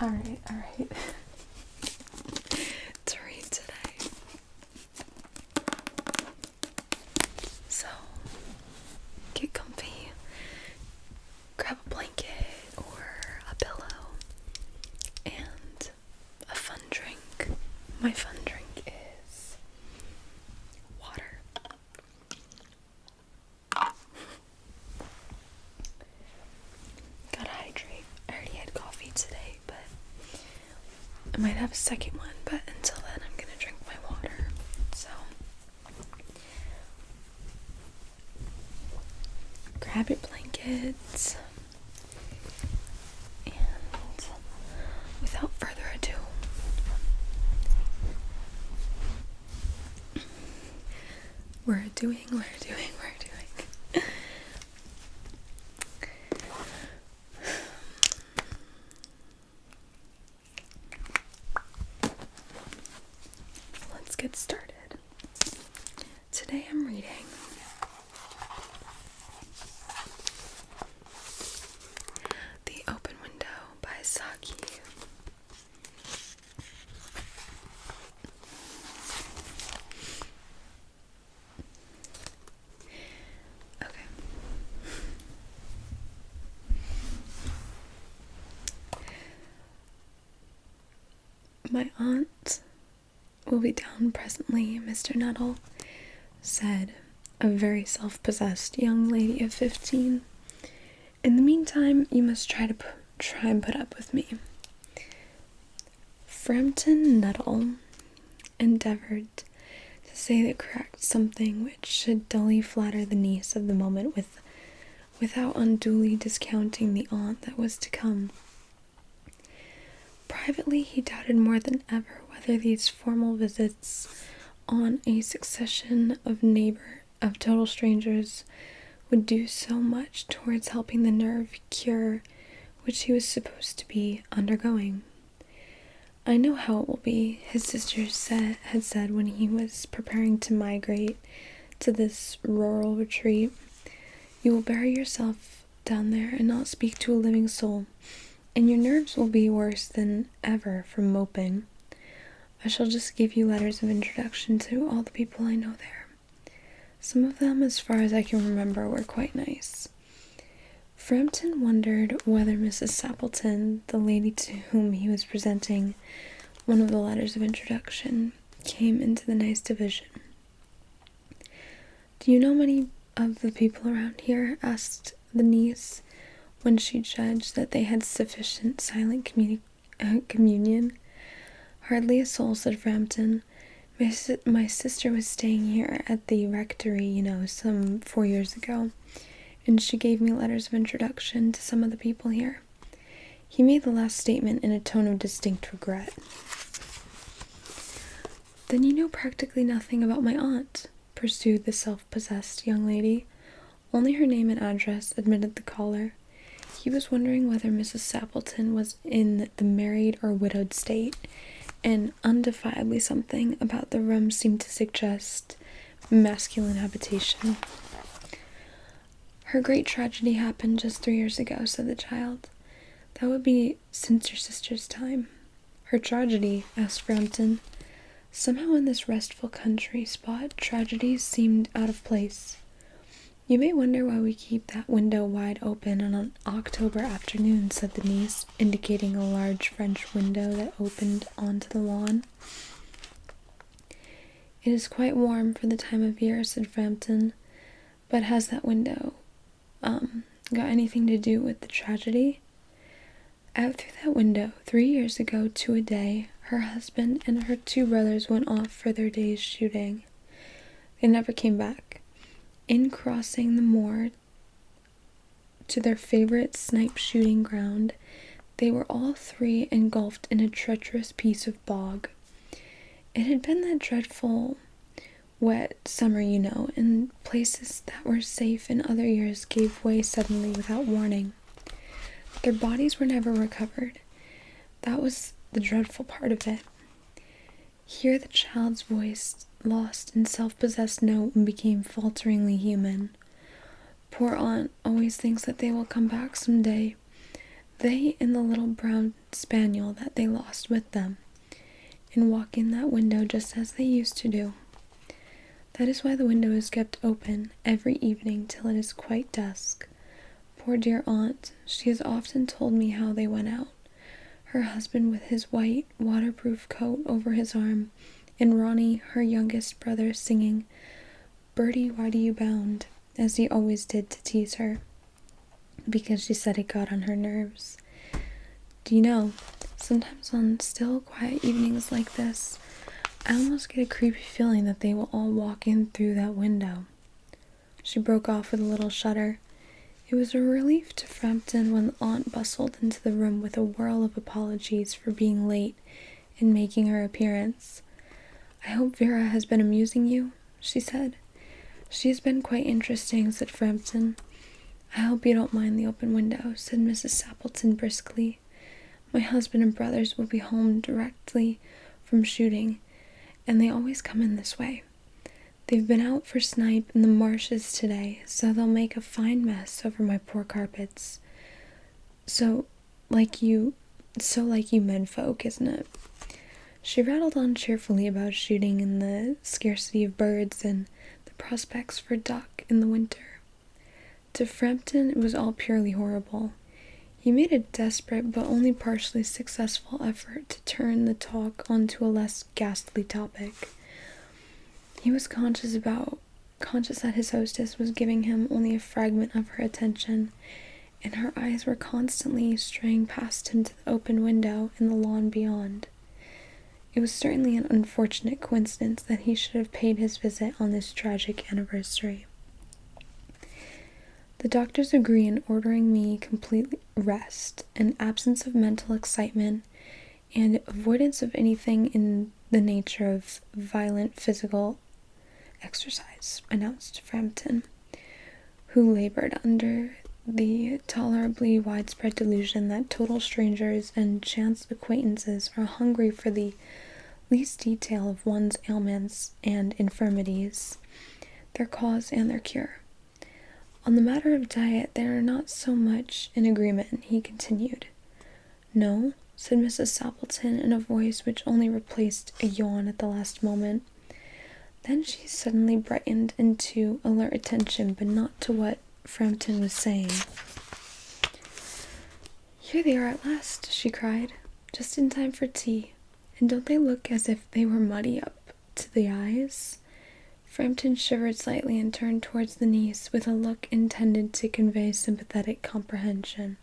Alright. To read today. So, get comfy, grab a blanket or a pillow, and a fun drink. My fun drink is water. Gotta hydrate. I already had coffee today, but I might have a second one, but until then I'm gonna drink my water. So grab your blankets, and without further ado, we're doing. Let's get started. Today I'm reading The Open Window by Saki. Okay. My aunt will be down presently, Mr. Nuttall said, a very self-possessed young lady of 15. In the meantime, you must try and put up with me. Frampton Nuttall endeavored to say the correct something which should dully flatter the niece of the moment without unduly discounting the aunt that was to come. Privately, he doubted more than ever whether these formal visits on a succession of total strangers would do so much towards helping the nerve cure which he was supposed to be undergoing. I know how it will be, his sister had said when he was preparing to migrate to this rural retreat. You will bury yourself down there and not speak to a living soul, and your nerves will be worse than ever from moping. I shall just give you letters of introduction to all the people I know there. Some of them, as far as I can remember, were quite nice. Frampton wondered whether Mrs. Sappleton, the lady to whom he was presenting one of the letters of introduction, came into the nice division. Do you know many of the people around here? Asked the niece, when she judged that they had sufficient silent communion. Hardly a soul, said Frampton. My sister was staying here at the rectory, some 4 years ago, and she gave me letters of introduction to some of the people here. He made the last statement in a tone of distinct regret. Then you know practically nothing about my aunt, pursued the self-possessed young lady. Only her name and address, admitted the caller. He was wondering whether Mrs. Sappleton was in the married or widowed state, and undefiably something about the room seemed to suggest masculine habitation. Her great tragedy happened just 3 years ago, said the child. That would be since your sister's time. Her tragedy? Asked Frampton. Somehow in this restful country spot, tragedies seemed out of place. You may wonder why we keep that window wide open on an October afternoon, said the niece, indicating a large French window that opened onto the lawn. It is quite warm for the time of year, said Frampton. But has that window, got anything to do with the tragedy? Out through that window, 3 years ago to a day, her husband and her 2 brothers went off for their day's shooting. They never came back. In crossing the moor to their favorite snipe shooting ground, they were all 3 engulfed in a treacherous piece of bog. It had been that dreadful wet summer, and places that were safe in other years gave way suddenly without warning. Their bodies were never recovered. That was the dreadful part of it. Here the child's voice lost in self-possessed note and became falteringly human. Poor aunt always thinks that they will come back some day. They and the little brown spaniel that they lost with them, and walk in that window just as they used to do. That is why the window is kept open every evening till it is quite dusk. Poor dear aunt, she has often told me how they went out, her husband with his white, waterproof coat over his arm, and Ronnie, her youngest brother, singing, "Bertie, why do you bound?" as he always did to tease her, because she said it got on her nerves. Do you know, sometimes on still, quiet evenings like this, I almost get a creepy feeling that they will all walk in through that window. She broke off with a little shudder. It was a relief to Frampton when the aunt bustled into the room with a whirl of apologies for being late in making her appearance. "I hope Vera has been amusing you," she said. "She has been quite interesting," said Frampton. "I hope you don't mind the open window," said Mrs. Sappleton briskly. "My husband and brothers will be home directly from shooting, and they always come in this way. They've been out for snipe in the marshes today, so they'll make a fine mess over my poor carpets. So like you menfolk, isn't it?" She rattled on cheerfully about shooting and the scarcity of birds and the prospects for duck in the winter. To Frampton it was all purely horrible. He made a desperate but only partially successful effort to turn the talk onto a less ghastly topic. He was conscious that his hostess was giving him only a fragment of her attention, and her eyes were constantly straying past him to the open window in the lawn beyond. It was certainly an unfortunate coincidence that he should have paid his visit on this tragic anniversary. "The doctors agree in ordering me complete rest, an absence of mental excitement, and avoidance of anything in the nature of violent physical exercise," announced Frampton, who labored under the tolerably widespread delusion that total strangers and chance acquaintances are hungry for the least detail of one's ailments and infirmities, their cause and their cure. "On the matter of diet they are not so much in agreement," he continued. "No?" said Mrs. Sappleton in a voice which only replaced a yawn at the last moment. Then she suddenly brightened into alert attention, but not to what Frampton was saying. "Here they are at last," she cried, "just in time for tea. And don't they look as if they were muddy up to the eyes?" Frampton shivered slightly and turned towards the niece with a look intended to convey sympathetic comprehension.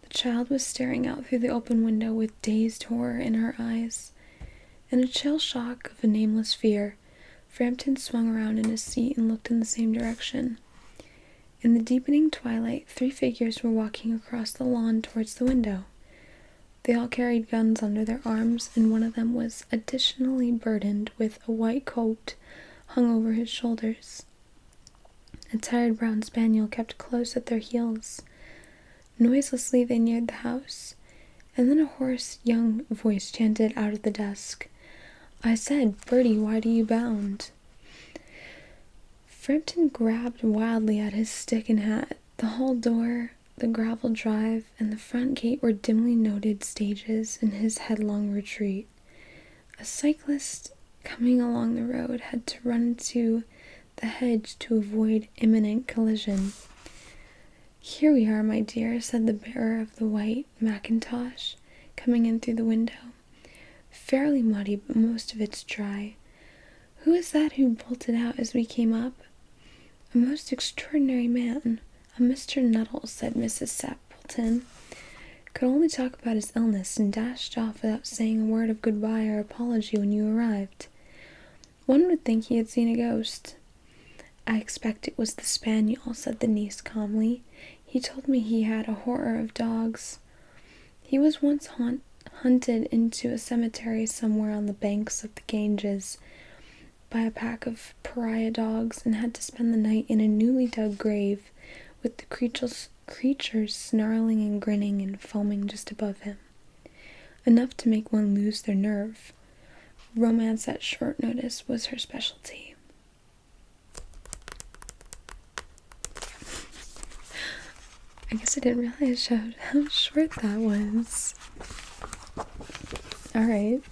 The child was staring out through the open window with dazed horror in her eyes. In a chill shock of a nameless fear, Frampton swung around in his seat and looked in the same direction. In the deepening twilight, 3 figures were walking across the lawn towards the window. They all carried guns under their arms, and one of them was additionally burdened with a white coat hung over his shoulders. A tired brown spaniel kept close at their heels. Noiselessly they neared the house, and then a hoarse young voice chanted out of the dusk, "I said, Bertie, why do you bound?" Frampton grabbed wildly at his stick and hat. The hall door, the gravel drive, and the front gate were dimly noted stages in his headlong retreat. A cyclist coming along the road had to run into the hedge to avoid imminent collision. "Here we are, my dear," said the bearer of the white mackintosh, coming in through the window. "Fairly muddy, but most of it's dry. Who is that who bolted out as we came up?" "A most extraordinary man, a Mr. Nuttall," said Mrs. Sappleton. "Could only talk about his illness and dashed off without saying a word of goodbye or apology when you arrived. One would think he had seen a ghost." "I expect it was the spaniel," said the niece calmly. "He told me he had a horror of dogs. He was once hunted into a cemetery somewhere on the banks of the Ganges by a pack of pariah dogs and had to spend the night in a newly dug grave with the creatures snarling and grinning and foaming just above him. Enough to make one lose their nerve. Romance at short notice was her specialty." I guess I didn't realize how short that was. Alright.